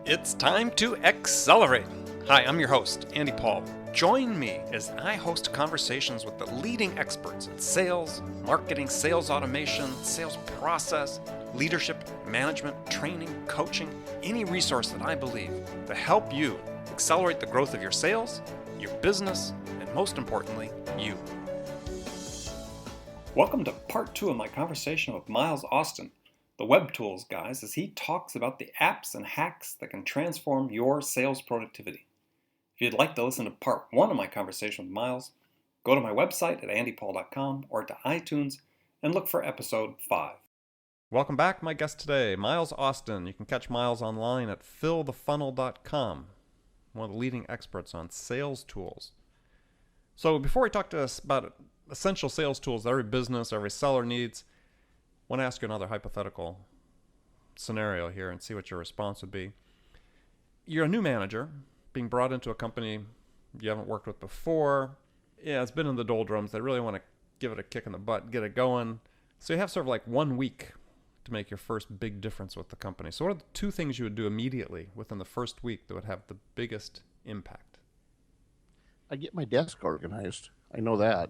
It's time to accelerate. Hi, I'm your host, Andy Paul. Join me as I host conversations with the leading experts in sales, marketing, sales automation, sales process, leadership, management, training, coaching, any resource that I believe to help you accelerate the growth of your sales, your business, and most importantly, you. Welcome to part 2 of my conversation with Miles Austin, the Web Tools guys, as he talks about the apps and hacks that can transform your sales productivity. If you'd like to listen to part 1 of my conversation with Miles, go to my website at andypaul.com or to iTunes and look for episode 5. Welcome back, my guest today, Miles Austin. You can catch Miles online at fillthefunnel.com, one of the leading experts on sales tools. So before we talk to us about essential sales tools that every business, every seller needs, I want to ask you another hypothetical scenario here and see what your response would be. You're a new manager being brought into a company you haven't worked with before. Yeah, it's been in the doldrums. They really want to give it a kick in the butt, get it going. So you have sort of like 1 week to make your first big difference with the company. So what are the 2 things you would do immediately within the first week that would have the biggest impact? I get my desk organized. I know that.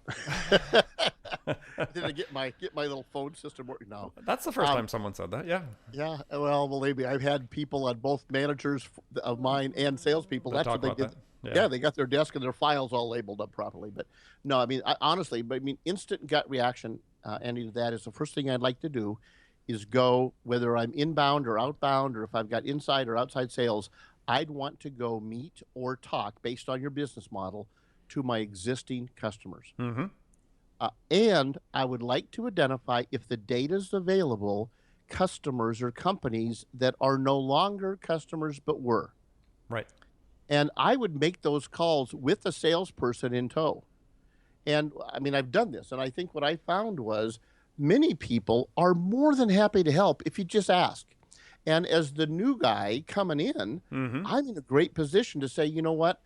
Did I get my little phone system working now? That's the first time someone said that. Yeah. Yeah. Well, believe me, I've had people on both managers of mine and salespeople. They'll That's what talk they about did. that. Yeah, they got their desk and their files all labeled up properly. But no, I mean, honestly, instant gut reaction, Andy, to that is the first thing I'd like to do is go, whether I'm inbound or outbound, or if I've got inside or outside sales, I'd want to go meet or talk based on your business model to my existing customers. Mm-hmm. And I would like to identify, if the data is available, customers or companies that are no longer customers but were. Right. And I would make those calls with a salesperson in tow. And I mean, I've done this, and I think what I found was many people are more than happy to help if you just ask. And as the new guy coming in, Mm-hmm. I'm in a great position to say, you know what?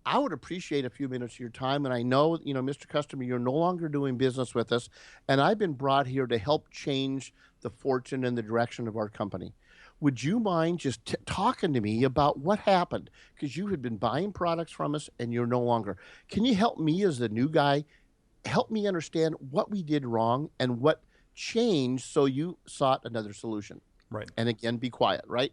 I would appreciate a few minutes of your time. And I know, Mr. Customer, you're no longer doing business with us. And I've been brought here to help change the fortune and the direction of our company. Would you mind just talking to me about what happened? Because you had been buying products from us and you're no longer. Can you help me as the new guy? Help me understand what we did wrong and what changed so you sought another solution. Right. And again, be quiet, right?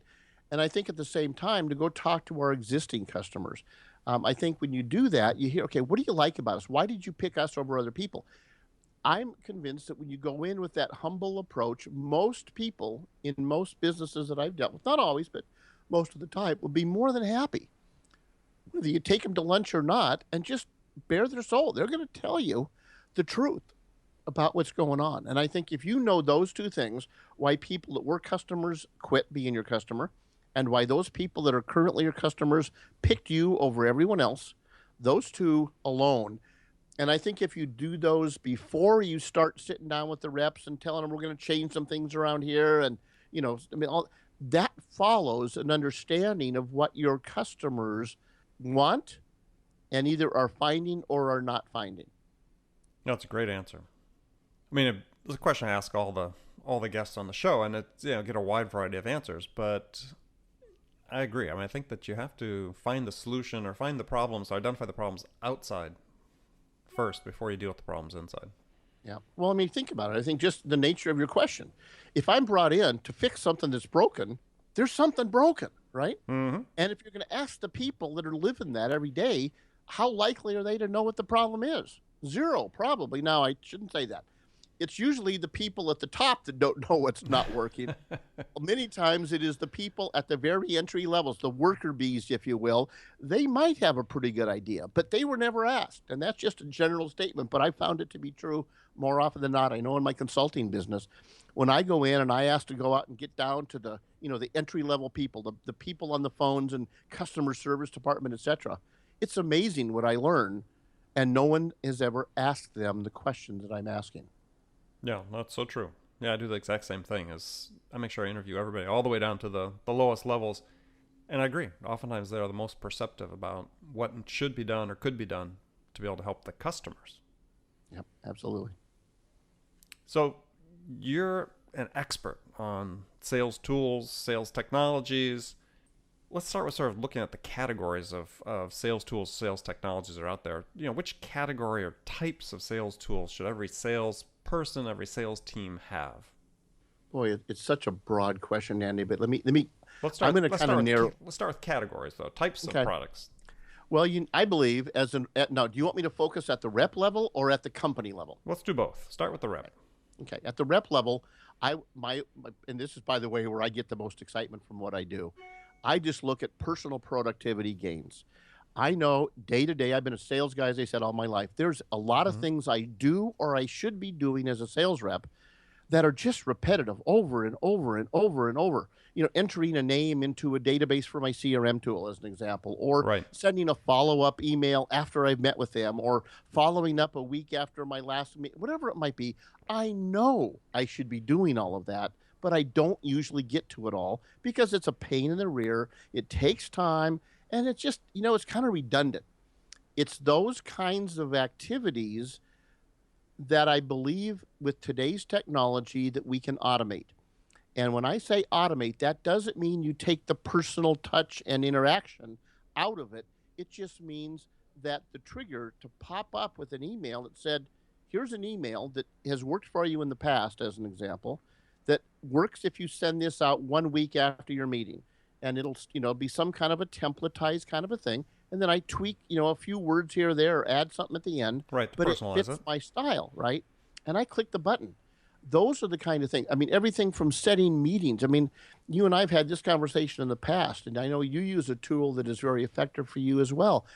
And I think at the same time to go talk to our existing customers. I think when you do that, you hear, okay, what do you like about us? Why did you pick us over other people? I'm convinced that when you go in with that humble approach, most people in most businesses that I've dealt with, not always, but most of the time, will be more than happy. Whether you take them to lunch or not, and just bare their soul. They're going to tell you the truth about what's going on. And I think if you know those 2 things, why people that were customers quit being your customer, and why those people that are currently your customers picked you over everyone else, those 2 alone. And I think if you do those before you start sitting down with the reps and telling them we're going to change some things around here, and, all that follows an understanding of what your customers want and either are finding or are not finding. That's a great answer. I mean, it's a question I ask all the guests on the show, and it's, get a wide variety of answers, but I agree. I mean, I think that you have to find the solution or find the problems, or identify the problems outside first before you deal with the problems inside. Yeah. Well, I mean, think about it. I think just the nature of your question. If I'm brought in to fix something that's broken, there's something broken, right? Mm-hmm. And if you're going to ask the people that are living that every day, how likely are they to know what the problem is? 0, probably. Now, I shouldn't say that. It's usually the people at the top that don't know what's not working. Many times it is the people at the very entry levels, the worker bees, if you will. They might have a pretty good idea, but they were never asked. And that's just a general statement, but I found it to be true more often than not. I know in my consulting business, when I go in and I ask to go out and get down to the, the entry level people, the people on the phones and customer service department, et cetera, it's amazing what I learn. And no one has ever asked them the questions that I'm asking. Yeah, that's so true. Yeah, I do the exact same thing. As I make sure I interview everybody all the way down to the lowest levels. And I agree. Oftentimes they're the most perceptive about what should be done or could be done to be able to help the customers. Yep, absolutely. So you're an expert on sales tools, sales technologies. let's start with sort of looking at the categories of sales tools, sales technologies that are out there. Which category or types of sales tools should every salesperson, every sales team have? Boy, it's such a broad question, Andy. But Let's I'm start. going to Let's kind of start with narrow. let's start with categories though. Types of Okay. products. Well, I believe now, do you want me to focus at the rep level or at the company level? Let's do both. Start with the rep. Okay. At the rep level, and this is, by the way, where I get the most excitement from what I do. I just look at personal productivity gains. I know day to day, I've been a sales guy, as I said, all my life. There's a lot of Mm-hmm. things I do or I should be doing as a sales rep that are just repetitive over and over and over and over. Entering a name into a database for my CRM tool, as an example, or Right. sending a follow up email after I've met with them, or following up a week after my last meeting, whatever it might be. I know I should be doing all of that, but I don't usually get to it all because it's a pain in the rear. It takes time, and it's just, it's kind of redundant. It's those kinds of activities that I believe with today's technology that we can automate. And when I say automate, that doesn't mean you take the personal touch and interaction out of it. It just means that the trigger to pop up with an email that said, here's an email that has worked for you in the past, as an example, that works if you send this out 1 week after your meeting. And it'll, be some kind of a templatized kind of a thing. And then I tweak, a few words here or there, or add something at the end, Right. To but it personalize fits it. my style, right? And I click the button. Those are the kind of things. I mean, everything from setting meetings. I mean, you and I have had this conversation in the past, and I know you use a tool that is very effective for you as well.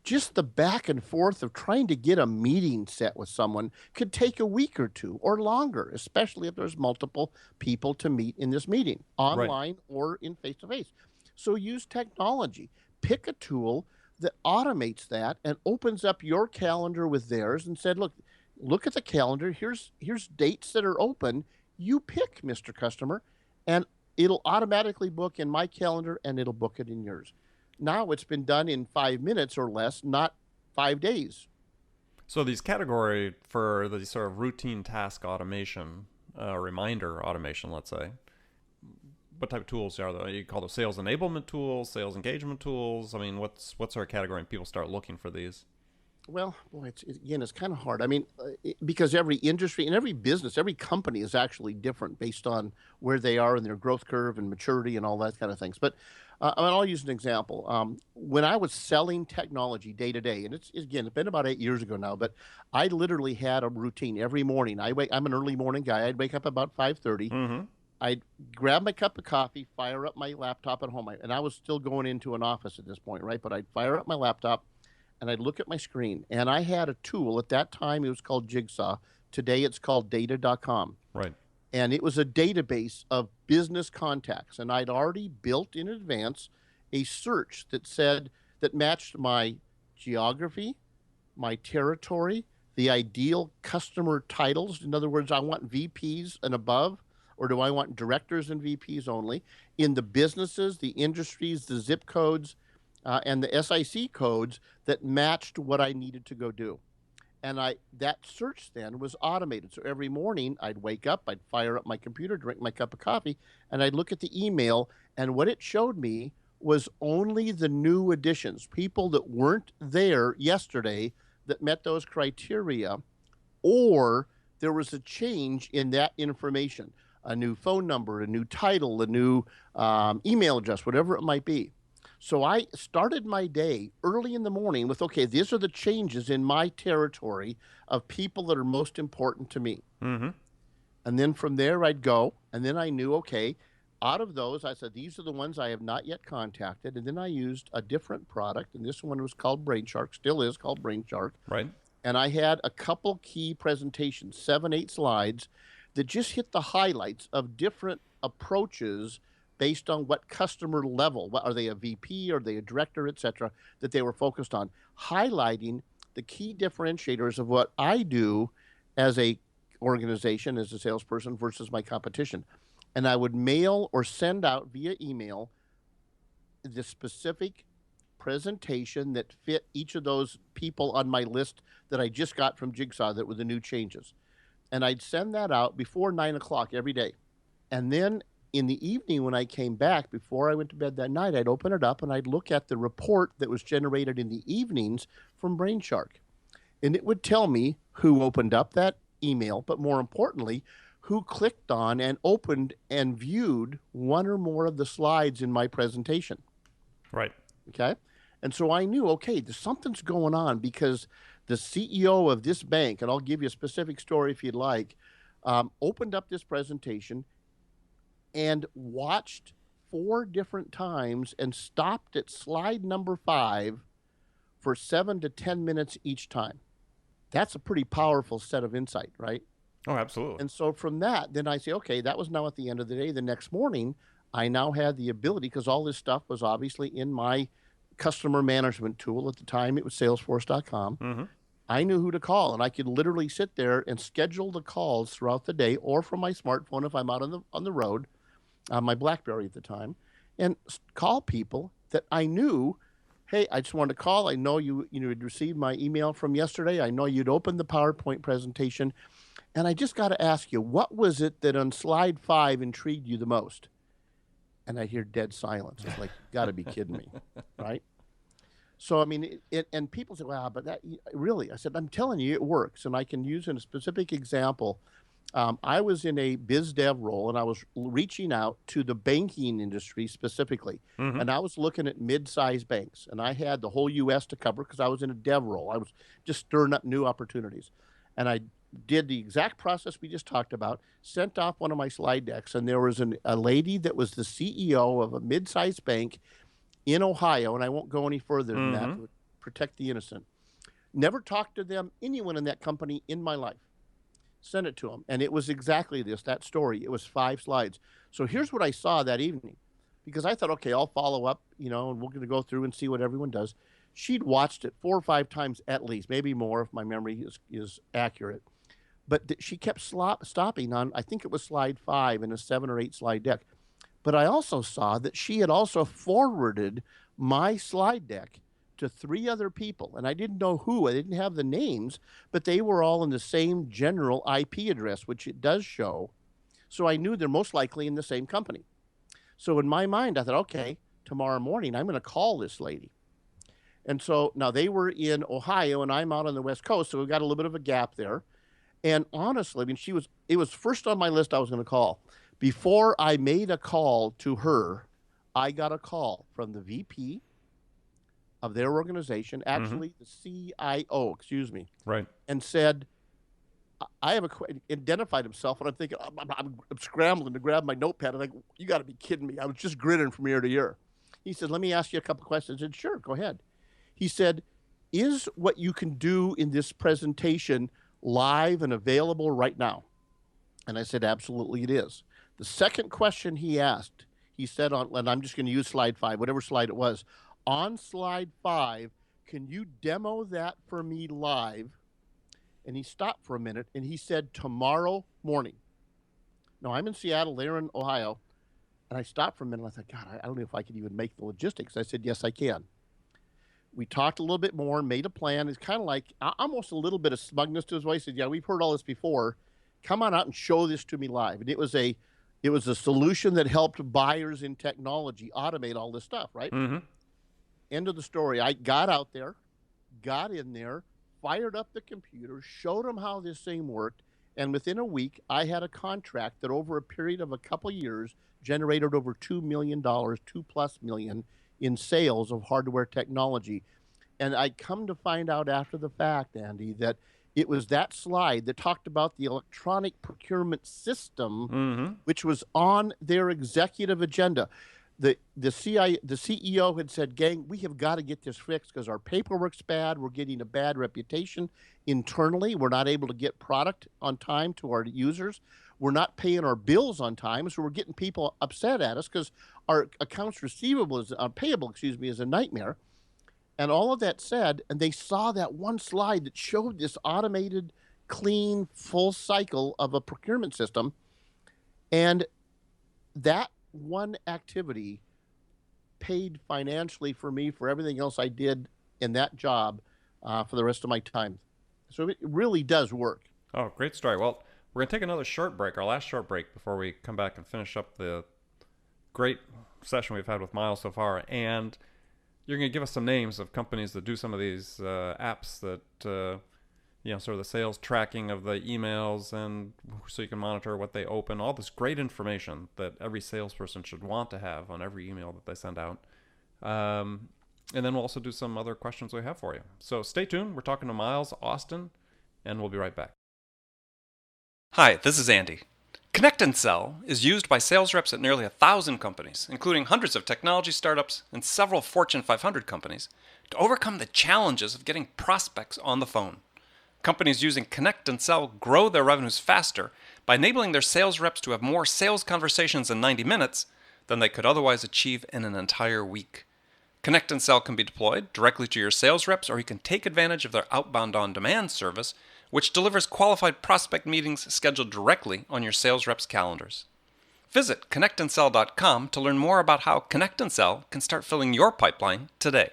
Just the back and forth of trying to get a meeting set with someone could take a week or two or longer, especially if there's multiple people to meet in this meeting, Right. online or in face to face. So use technology. Pick a tool that automates that and opens up your calendar with theirs and said, look at the calendar. Here's dates that are open. You pick, Mr. Customer, and it'll automatically book in my calendar and it'll book it in yours. Now it's been done in 5 minutes or less, not 5 days. So these category for the sort of routine task automation, reminder automation, let's say. What type of tools are they? You call those sales enablement tools, sales engagement tools. I mean, what's our category? And people start looking for these. Well, boy, again, it's kind of hard. I mean, because every industry and every business, every company is actually different based on where they are in their growth curve and maturity and all that kind of things. But I mean, I'll use an example. When I was selling technology day to day, and it's been about 8 years ago now, but I literally had a routine every morning. I'm an early morning guy. I'd wake up about 5:30. Mm-hmm. I'd grab my cup of coffee, fire up my laptop at home, and I was still going into an office at this point, right? But I'd fire up my laptop and I'd look at my screen, and I had a tool at that time. It was called Jigsaw. Today it's called data.com. Right. And it was a database of business contacts. And I'd already built in advance a search that matched my geography, my territory, the ideal customer titles. In other words, I want VPs and above, or do I want directors and VPs only? In the businesses, the industries, the zip codes, and the SIC codes that matched what I needed to go do. And that search then was automated. So every morning I'd wake up, I'd fire up my computer, drink my cup of coffee, and I'd look at the email. And what it showed me was only the new additions, people that weren't there yesterday that met those criteria, or there was a change in that information, a new phone number, a new title, a new email address, whatever it might be. So I started my day early in the morning with, okay, these are the changes in my territory of people that are most important to me. Mm-hmm. And then from there I'd go, and then I knew, okay, out of those, I said, these are the ones I have not yet contacted. And then I used a different product, and this one was called BrainShark, still is called BrainShark. Right. And I had a couple key presentations, 7, 8 slides that just hit the highlights of different approaches based on what customer level, what, are they a VP, are they a director, et cetera, that they were focused on, highlighting the key differentiators of what I do as a organization, as a salesperson versus my competition. And I would mail or send out via email the specific presentation that fit each of those people on my list that I just got from Jigsaw that were the new changes. And I'd send that out before 9 o'clock every day. And then in the evening when I came back, before I went to bed that night, I'd open it up and I'd look at the report that was generated in the evenings from Brainshark. And it would tell me who opened up that email, but more importantly, who clicked on and opened and viewed one or more of the slides in my presentation. Right. Okay. And so I knew, okay, there's something's going on because the CEO of this bank, and I'll give you a specific story if you'd like, opened up this presentation and watched 4 different times and stopped at slide number 5 for 7 to 10 minutes each time. That's a pretty powerful set of insight, right? Oh, absolutely. And so from that, then I say, okay, that was now at the end of the day. The next morning, I now had the ability, because all this stuff was obviously in my customer management tool. At the time, it was salesforce.com. Mm-hmm. I knew who to call, and I could literally sit there and schedule the calls throughout the day, or from my smartphone if I'm out on the road, on my BlackBerry at the time, and call people that I knew. Hey, I just wanted to call. I know you had received my email from yesterday. I know you'd opened the PowerPoint presentation, and I just got to ask you, what was it that on slide 5 intrigued you the most? And I hear dead silence. It's like, you got to be kidding me, right? So, I mean, and people say, wow, but that really, I said, I'm telling you, it works. And I can use in a specific example. I was in a biz dev role, and I was reaching out to the banking industry specifically. Mm-hmm. And I was looking at mid-sized banks, and I had the whole U.S. to cover because I was in a dev role. I was just stirring up new opportunities. And I did the exact process we just talked about, sent off one of my slide decks, and there was a lady that was the CEO of a mid-sized bank in Ohio, and I won't go any further than that to protect the innocent. Never talked to them, anyone in that company in my life. Sent it to them, and it was exactly that story. It was 5 slides. So here's what I saw that evening, because I thought, okay, I'll follow up, and we're going to go through and see what everyone does. She'd watched it 4 or 5 times at least, maybe more if my memory is accurate. But she kept stopping on, I think it was slide 5 in a 7 or 8 slide deck. But I also saw that she had also forwarded my slide deck to 3 other people. And I didn't know who. I didn't have the names, but they were all in the same general IP address, which it does show. So I knew they're most likely in the same company. So in my mind, I thought, okay, tomorrow morning, I'm going to call this lady. And so now they were in Ohio, and I'm out on the West Coast, so we've got a little bit of a gap there. And honestly, I mean, it was first on my list I was going to call. Before I made a call to her, I got a call from the VP of their organization, actually the CIO, excuse me, Right. and said, I have identified himself, and I'm thinking, I'm scrambling to grab my notepad. I'm like, you got to be kidding me. I was just grinning from ear to ear. He said, let me ask you a couple questions. I said, sure, go ahead. He said, is what you can do in this presentation live and available right now? And I said, absolutely it is. The second question he asked, he said and I'm just going to use slide 5, whatever slide it was. On slide 5, can you demo that for me live? And he stopped for a minute, and he said, tomorrow morning. Now, I'm in Seattle, they're in Ohio. And I stopped for a minute, and I thought, God, I don't know if I could even make the logistics. I said, yes, I can. We talked a little bit more and made a plan. It's kind of like almost a little bit of smugness to his voice. He said, yeah, we've heard all this before. Come on out and show this to me live. And it was a solution that helped buyers in technology automate all this stuff, right? Mm-hmm. End of the story. I got out there, got in there, fired up the computer, showed them how this thing worked, and within a week, I had a contract that over a period of a couple of years generated over $2 million, $2+ million in sales of hardware technology. And I come to find out after the fact, Andy, that it was that slide that talked about the electronic procurement system, which was on their executive agenda. The CEO had said, gang, we have got to get this fixed because our paperwork's bad. We're getting a bad reputation internally. We're not able to get product on time to our users. We're not paying our bills on time. So we're getting people upset at us because our accounts receivable payable, is a nightmare. And all of that said, and they saw that one slide that showed this automated, clean, full cycle of a procurement system. And that one activity paid financially for me for everything else I did in that job for the rest of my time. So it really does work. Oh, great story. Well, we're going to take another short break, our last short break, before we come back and finish up the great session we've had with Miles so far, and you're going to give us some names of companies that do some of these apps that, sort of the sales tracking of the emails, and so you can monitor what they open, all this great information that every salesperson should want to have on every email that they send out. And then we'll also do some other questions we have for you. So stay tuned. We're talking to Miles Austin, and we'll be right back. Hi, this is Andy. Connect and Sell is used by sales reps at nearly 1,000 companies, including hundreds of technology startups and several Fortune 500 companies, to overcome the challenges of getting prospects on the phone. Companies using Connect and Sell grow their revenues faster by enabling their sales reps to have more sales conversations in 90 minutes than they could otherwise achieve in an entire week. Connect and Sell can be deployed directly to your sales reps, or you can take advantage of their outbound on-demand service, which delivers qualified prospect meetings scheduled directly on your sales reps' calendars. Visit connectandsell.com to learn more about how Connect and Sell can start filling your pipeline today.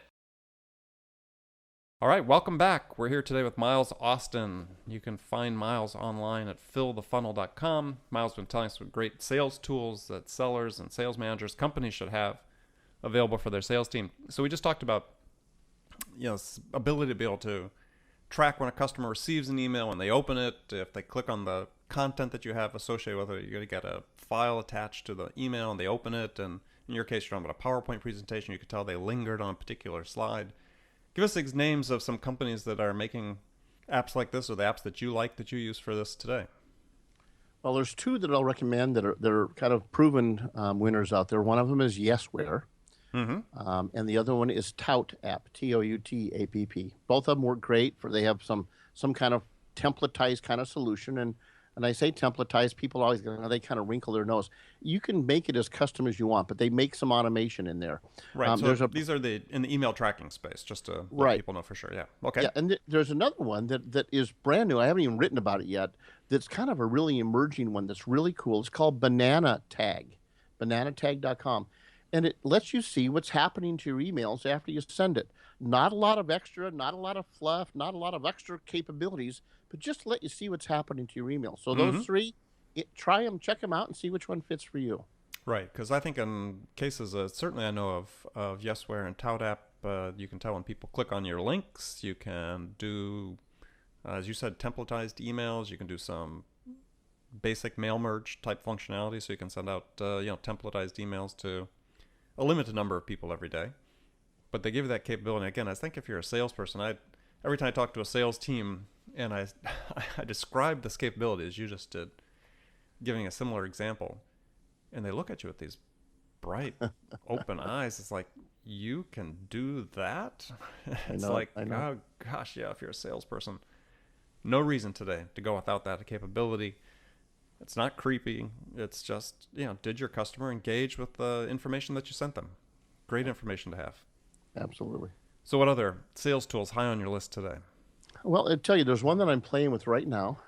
All right, welcome back. We're here today with Miles Austin. You can find Miles online at fillthefunnel.com. Miles has been telling us some great sales tools that sellers and sales managers, companies should have available for their sales team. So we just talked about, ability to be able to track when a customer receives an email, when they open it, if they click on the content that you have associated with it, you're going to get a file attached to the email and they open it. And in your case, you're talking about a PowerPoint presentation. You could tell they lingered on a particular slide. Give us names of some companies that are making apps like this, or the apps that you like that you use for this today. Well, there's two that I'll recommend that are kind of proven winners out there. One of them is Yesware. And the other one is Tout app, Toutapp. Both of them work great. They have some kind of templatized kind of solution. And I say templatized, people always they kind of wrinkle their nose. You can make it as custom as you want, but they make some automation in there. Right. So these are in the email tracking space, just to let people know for sure. Yeah. Okay. Yeah, and there's another one that is brand new. I haven't even written about it yet. That's kind of a really emerging one that's really cool. It's called Banana Tag, bananatag.com. And it lets you see what's happening to your emails after you send it. Not a lot of extra, not a lot of fluff, not a lot of extra capabilities, but just let you see what's happening to your email. So those three, try them, check them out, and see which one fits for you. Right, because I think in cases, certainly I know of Yesware and Tout app, you can tell when people click on your links. You can do, as you said, templatized emails. You can do some basic mail merge type functionality, so you can send out templatized emails to a limited number of people every day. But they give you that capability. Again, I think if you're a salesperson, every time I talk to a sales team and I describe this capability as you just did, giving a similar example, and they look at you with these bright, open eyes. It's like, you can do that? It's I know. Oh, gosh, yeah, if you're a salesperson, no reason today to go without that capability. It's not creepy. It's just, did your customer engage with the information that you sent them? Great information to have. Absolutely. So what other sales tools high on your list today? Well, I'll tell you, there's one that I'm playing with right now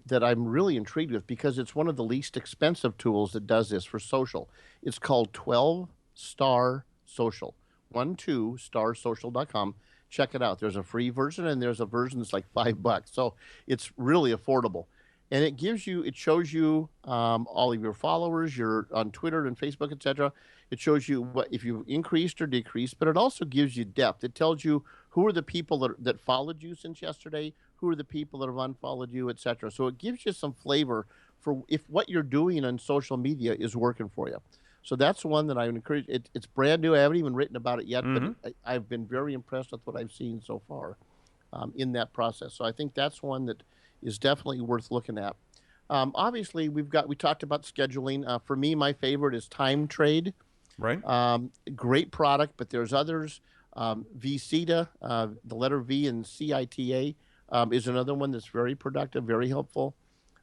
that I'm really intrigued with because it's one of the least expensive tools that does this for social. It's called 12-Star Social, 12starsocial.com. Check it out. There's a free version and there's a version that's like $5. So it's really affordable. And it shows you all of your followers, you're on Twitter and Facebook, etc. It shows you what if you've increased or decreased, but it also gives you depth. It tells you who are the people that followed you since yesterday, who are the people that have unfollowed you, etc. So it gives you some flavor for if what you're doing on social media is working for you. So that's one that I would encourage. It's brand new. I haven't even written about it yet, but I've been very impressed with what I've seen so far in that process. So I think that's one that is definitely worth looking at. Obviously, we talked about scheduling. For me, my favorite is Time Trade. Right. Great product, but there's others. VCita, the letter V and CITA is another one that's very productive, very helpful.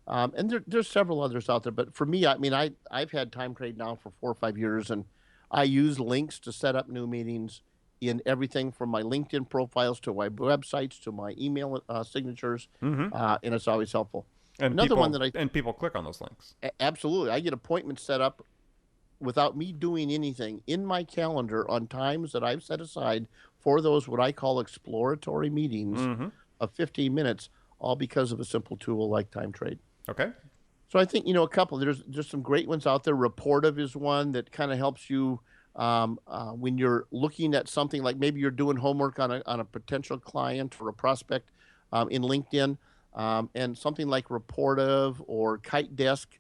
And there's several others out there. But for me, I've had Time Trade now for 4 or 5 years, and I use links to set up new meetings in everything from my LinkedIn profiles to my websites to my email signatures, and it's always helpful. And another one that people click on those links. Absolutely. I get appointments set up without me doing anything in my calendar on times that I've set aside for those what I call exploratory meetings of 15 minutes, all because of a simple tool like Time Trade. Okay. So I think, a couple, there's some great ones out there. Reportive is one that kind of helps you when you're looking at something like maybe you're doing homework on a potential client or a prospect in LinkedIn, and something like Reportive or Kite Desk,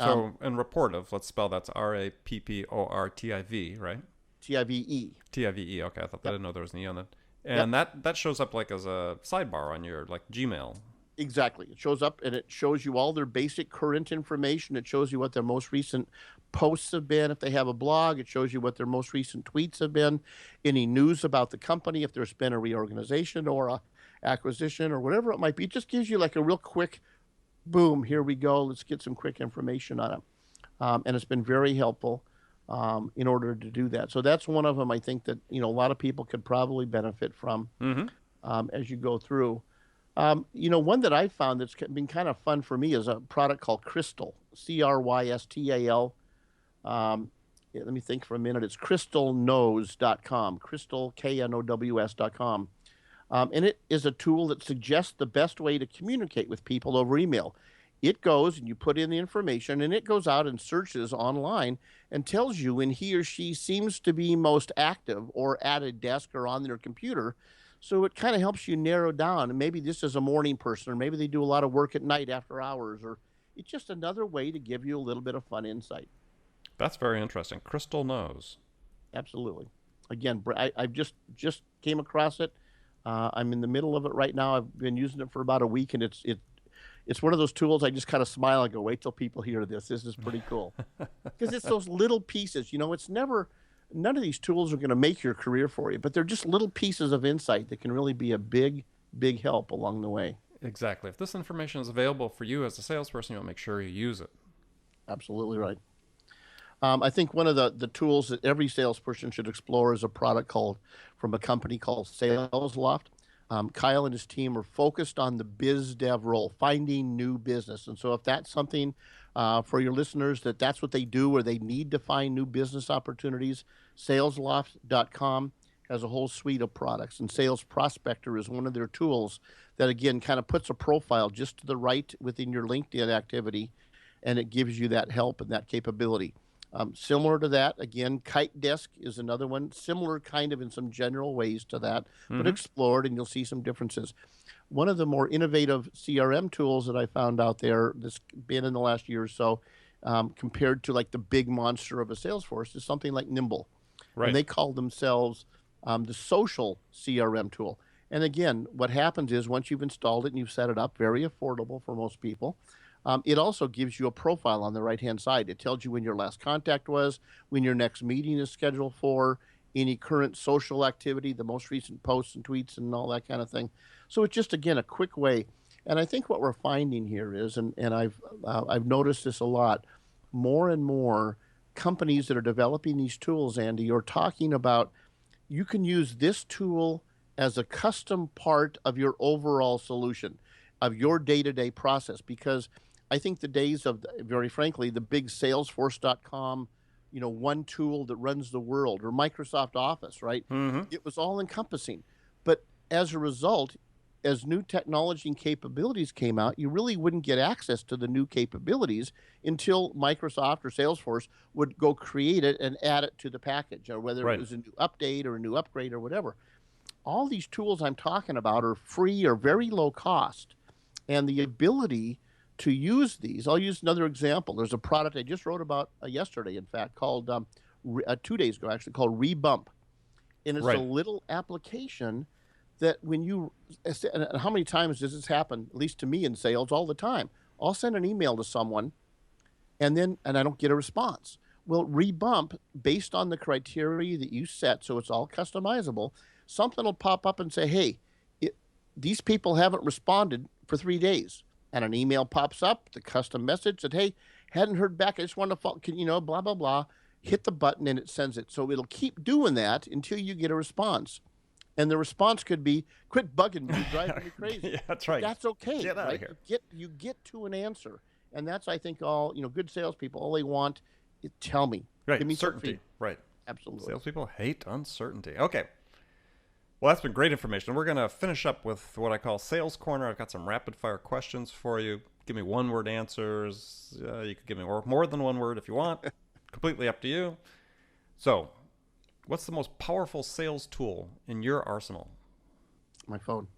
um, So, and Rapportive, let's spell that's Rapportiv, right? TIVE. TIVE. Okay, I thought I Yep. didn't know there was an E on it. Yep. And that shows up like as a sidebar on your like Gmail. Exactly. It shows up and it shows you all their basic current information. It shows you what their most recent posts have been. If they have a blog, it shows you what their most recent tweets have been, any news about the company, if there's been a reorganization or a acquisition or whatever it might be. It just gives you like a real quick boom. Here we go. Let's get some quick information on it. And it's been very helpful in order to do that. So that's one of them I think that, a lot of people could probably benefit from Mm-hmm. as you go through. One that I found that's been kind of fun for me is a product called Crystal, Crystal. Yeah, let me think for a minute. It's crystalknows.com, crystal, Knows.com. And it is a tool that suggests the best way to communicate with people over email. It goes and you put in the information and it goes out and searches online and tells you when he or she seems to be most active or at a desk or on their computer. So it kind of helps you narrow down. And maybe this is a morning person, or maybe they do a lot of work at night after hours, or it's just another way to give you a little bit of fun insight. That's very interesting. Crystal knows. Absolutely. Again, I've just came across it. I'm in the middle of it right now. I've been using it for about a week, and it's one of those tools I just kind of smile and go, "Wait till people hear this. This is pretty cool," because it's those little pieces. It's never none of these tools are going to make your career for you, but they're just little pieces of insight that can really be a big, big help along the way. Exactly. If this information is available for you as a salesperson, you'll make sure you use it. Absolutely right. I think one of the tools that every salesperson should explore is a product from a company called SalesLoft. Kyle and his team are focused on the biz dev role, finding new business. And so if that's something for your listeners, that's what they do, or they need to find new business opportunities, salesloft.com has a whole suite of products. And Sales Prospector is one of their tools that, again, kind of puts a profile just to the right within your LinkedIn activity, and it gives you that help and that capability. Similar to that, again, Kite Desk is another one, similar kind of in some general ways to that, but Mm-hmm. explore it and you'll see some differences. One of the more innovative CRM tools that I found out there that's been in the last year or so, compared to like the big monster of a Salesforce, is something like Nimble. And Right. they call themselves the social CRM tool. And again, what happens is once you've installed it and you've set it up, very affordable for most people, it also gives you a profile on the right-hand side. It tells you when your last contact was, when your next meeting is scheduled for, any current social activity, the most recent posts and tweets and all that kind of thing. So it's just, again, a quick way. And I think what we're finding here is, and I've noticed this a lot, more and more companies that are developing these tools, Andy, are talking about you can use this tool as a custom part of your overall solution, of your day-to-day process, because I think the days of, very frankly, the big Salesforce.com, one tool that runs the world, or Microsoft Office, right? Mm-hmm. It was all encompassing. But as a result, as new technology and capabilities came out, you really wouldn't get access to the new capabilities until Microsoft or Salesforce would go create it and add it to the package, or whether it Right. was a new update or a new upgrade or whatever. All these tools I'm talking about are free or very low cost. And the ability to use these, I'll use another example. There's a product I just wrote about yesterday, in fact, called 2 days ago, actually, called Rebump. And it's a Right. little application that when you, and how many times does this happen, at least to me in sales, all the time? I'll send an email to someone and I don't get a response. Well, Rebump, based on the criteria that you set, so it's all customizable, something will pop up and say, hey, these people haven't responded for 3 days. And an email pops up, the custom message that, hey, hadn't heard back. I just want to follow, blah, blah, blah. Hit the button and it sends it. So it'll keep doing that until you get a response. And the response could be, quit bugging me, you're driving me crazy. Yeah, that's right. That's okay, Get outta right? here. You get to an answer. And that's, I think, all, good salespeople, all they want is tell me. Right. Give me some Certainty. feedback. Right. Absolutely. Salespeople hate uncertainty. Okay. Well, that's been great information. We're going to finish up with what I call Sales Corner. I've got some rapid fire questions for you. give me one-word answers. You could give me more than one word if you want. Completely up to you. So, what's the most powerful sales tool in your arsenal? My phone.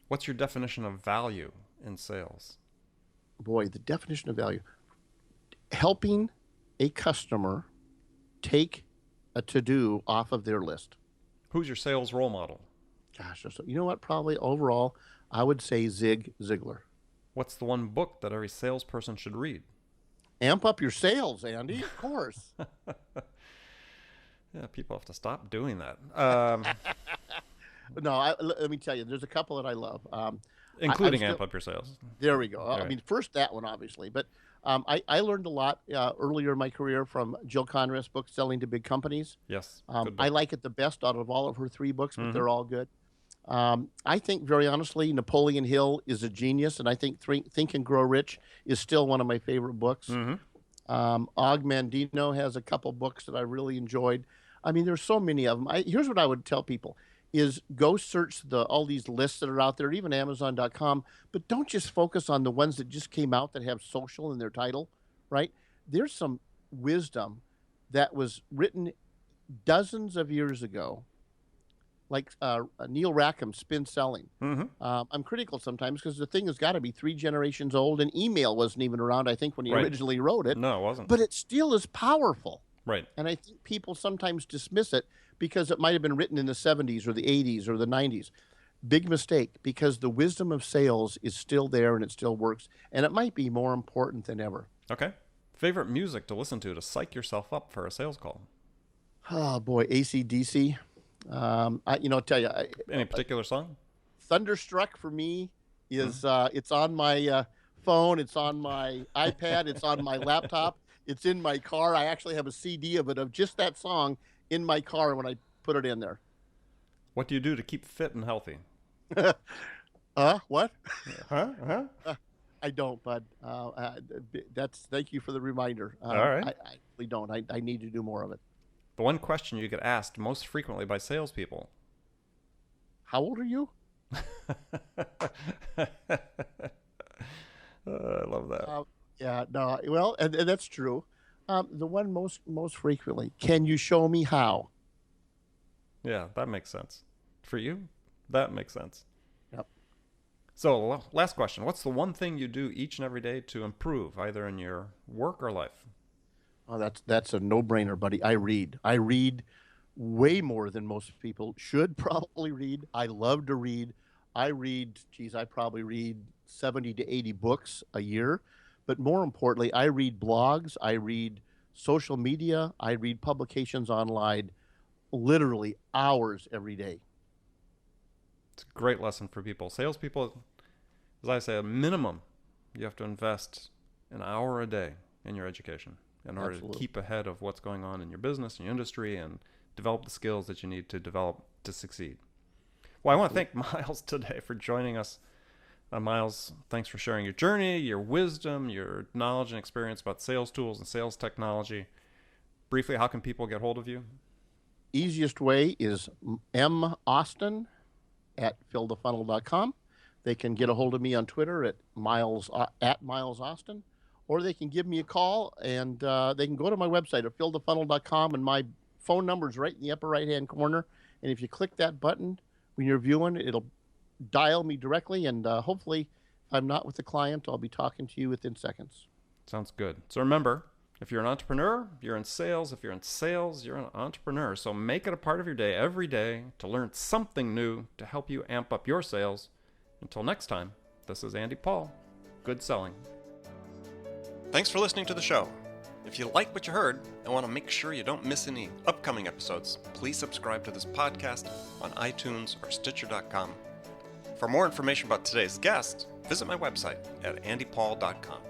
What's your definition of value in sales? Boy, the definition of value. Helping a customer take a to-do off of their list. Who's your sales role model? Gosh, you know what? Probably overall, I would say Zig Ziglar. What's the one book that every salesperson should read? Amp up your sales, Andy, of course. Yeah, people have to stop doing that. No, let me tell you, there's a couple that I love. Including Amp Up Your Sales. There we go. All right. I mean, first that one, obviously. But I learned a lot earlier in my career from Jill Conrad's book, Selling to Big Companies. Yes. I like it the best out of all of her 3 books, but they're all good. I think, very honestly, Napoleon Hill is a genius, and I think Think and Grow Rich is still one of my favorite books. Og Mandino has a couple books that I really enjoyed. I mean, there's so many of them. Here's what I would tell people is go search all these lists that are out there, even Amazon.com, but don't just focus on the ones that just came out that have social in their title, right? There's some wisdom that was written dozens of years ago, like Neil Rackham's Spin Selling. I'm critical sometimes because the thing has got to be 3 generations old, and email wasn't even around, I think, when he originally wrote it. No, it wasn't. But it still is powerful. Right. And I think people sometimes dismiss it because it might have been written in the 70s or the 80s or the 90s. Big mistake, because the wisdom of sales is still there and it still works, and it might be more important than ever. Okay. Favorite music to listen to psych yourself up for a sales call? Oh, boy, AC/DC. I'll tell you. Any particular song? Thunderstruck for me is it's on my phone, it's on my iPad, it's on my laptop, it's in my car. I actually have a CD of just that song in my car when I put it in there. What do you do to keep fit and healthy? What? Huh? I don't, bud. Thank you for the reminder. All right. I really don't. I need to do more of it. The one question you get asked most frequently by salespeople. How old are you? I love that. Yeah, no, well, and that's true. The one most frequently, can you show me how? Yeah, that makes sense. For you, that makes sense. Yep. So, last question. What's the one thing you do each and every day to improve, either in your work or life? Oh, that's a no-brainer, buddy. I read. I read way more than most people should probably read. I love to read. I probably read 70 to 80 books a year. But more importantly, I read blogs, I read social media, I read publications online, literally hours every day. It's a great lesson for people. Salespeople, as I say, a minimum, you have to invest an hour a day in your education in order to keep ahead of what's going on in your business and your industry and develop the skills that you need to develop to succeed. Well, I want to thank Miles today for joining us. Miles, thanks for sharing your journey, your wisdom, your knowledge and experience about sales tools and sales technology. Briefly, how can people get hold of you? Easiest way is maustin@fillthefunnel.com. They can get a hold of me on Twitter at Miles Austin, or they can give me a call, and they can go to my website at fillthefunnel.com, and my phone number is right in the upper right-hand corner. And if you click that button when you're viewing, it'll dial me directly, and hopefully, if I'm not with the client, I'll be talking to you within seconds. Sounds good. So remember, if you're an entrepreneur, you're in sales. If you're in sales, you're an entrepreneur. So make it a part of your day every day to learn something new to help you amp up your sales. Until next time, this is Andy Paul. Good selling. Thanks for listening to the show. If you like what you heard and want to make sure you don't miss any upcoming episodes, please subscribe to this podcast on iTunes or Stitcher.com. For more information about today's guest, visit my website at andypaul.com.